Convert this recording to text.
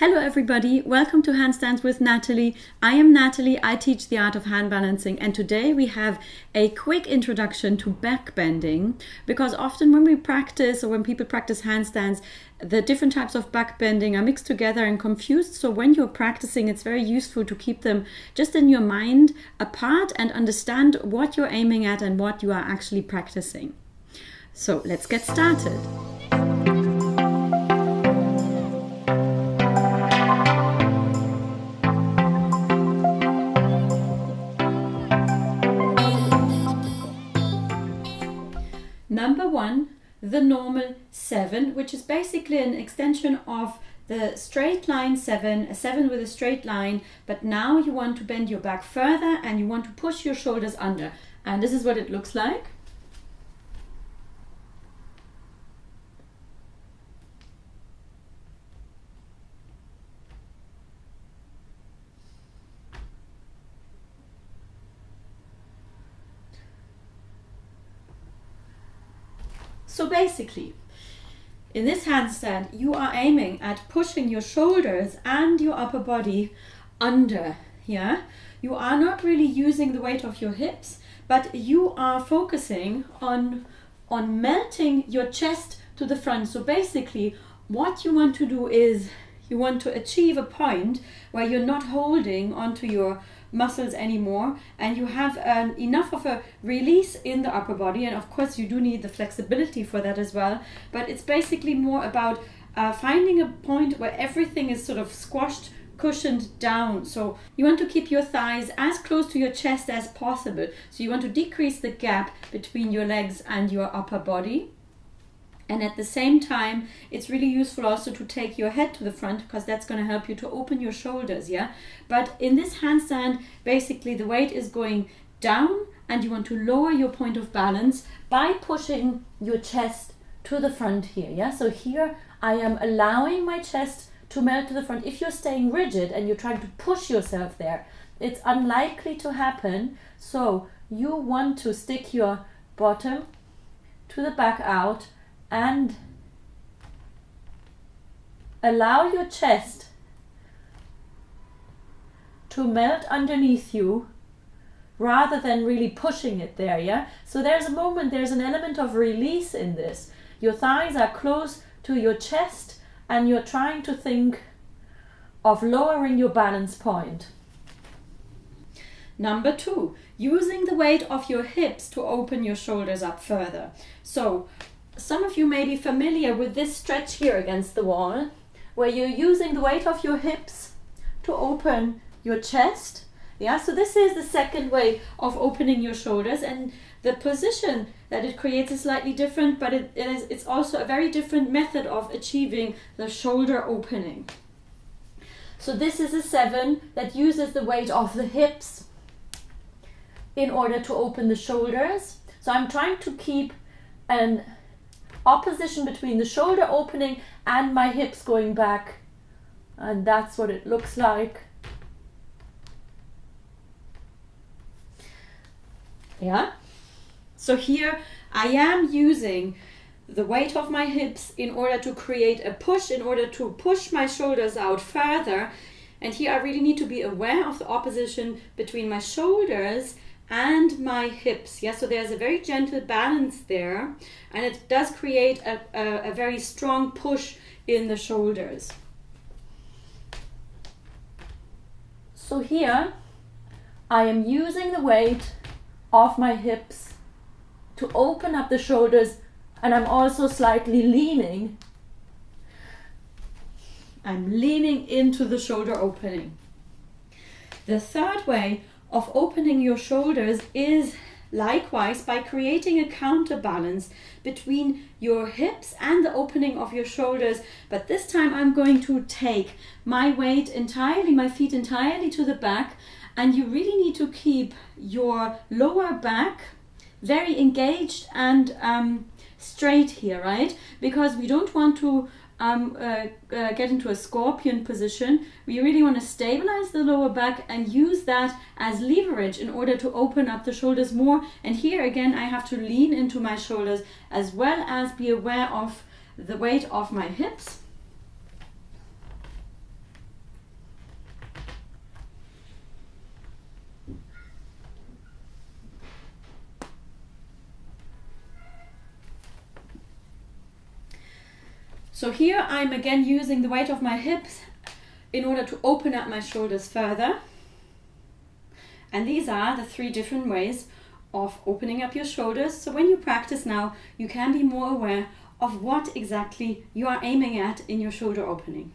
Hello everybody, welcome to Handstands with Natalie. I am Natalie, I teach the art of hand balancing, and today we have a quick introduction to backbending, because often when we practice or when people practice handstands, the different types of backbending are mixed together and confused. So when you're practicing, it's very useful to keep them just in your mind apart and understand what you're aiming at and what you are actually practicing. So let's get started. Number one, the normal 7, which is basically an extension of the straight line 7, a 7 with a straight line, but now you want to bend your back further and you want to push your shoulders under. And this is what it looks like. So basically, in this handstand, you are aiming at pushing your shoulders and your upper body under, yeah? You are not really using the weight of your hips, but you are focusing on melting your chest to the front. So basically, what you want to do is you want to achieve a point where you're not holding onto your muscles anymore, and you have enough of a release in the upper body, and of course you do need the flexibility for that as well, but it's basically more about finding a point where everything is sort of squashed, cushioned down. So you want to keep your thighs as close to your chest as possible, so you want to decrease the gap between your legs and your upper body. And at the same time, it's really useful also to take your head to the front, because that's going to help you to open your shoulders, yeah? But in this handstand, basically the weight is going down and you want to lower your point of balance by pushing your chest to the front here, yeah? So here I am allowing my chest to melt to the front. If you're staying rigid and you're trying to push yourself there, it's unlikely to happen. So you want to stick your bottom to the back out and allow your chest to melt underneath you rather than really pushing it there, yeah? So there's a moment, there's an element of release in this. Your thighs are close to your chest and you're trying to think of lowering your balance point. Number 2, using the weight of your hips to open your shoulders up further. So some of you may be familiar with this stretch here against the wall, where you're using the weight of your hips to open your chest. Yeah, so this is the second way of opening your shoulders, and the position that it creates is slightly different, but it's also a very different method of achieving the shoulder opening. So this is a 7 that uses the weight of the hips in order to open the shoulders. So I'm trying to keep an opposition between the shoulder opening and my hips going back, and that's what it looks like. Yeah, so here I am using the weight of my hips in order to create a push, in order to push my shoulders out further, and here I really need to be aware of the opposition between my shoulders and my hips, yeah, so there's a very gentle balance there, and it does create a very strong push in the shoulders. So here I am using the weight of my hips to open up the shoulders, and I'm also slightly leaning. I'm leaning into the shoulder opening. The third way of opening your shoulders is likewise by creating a counterbalance between your hips and the opening of your shoulders, but this time I'm going to take my weight entirely, my feet entirely to the back, and you really need to keep your lower back very engaged and straight here, right? Because we don't want to get into a scorpion position. We really want to stabilize the lower back and use that as leverage in order to open up the shoulders more. And here again, I have to lean into my shoulders as well as be aware of the weight of my hips. So here I'm again using the weight of my hips in order to open up my shoulders further. And these are the 3 different ways of opening up your shoulders. So when you practice now, you can be more aware of what exactly you are aiming at in your shoulder opening.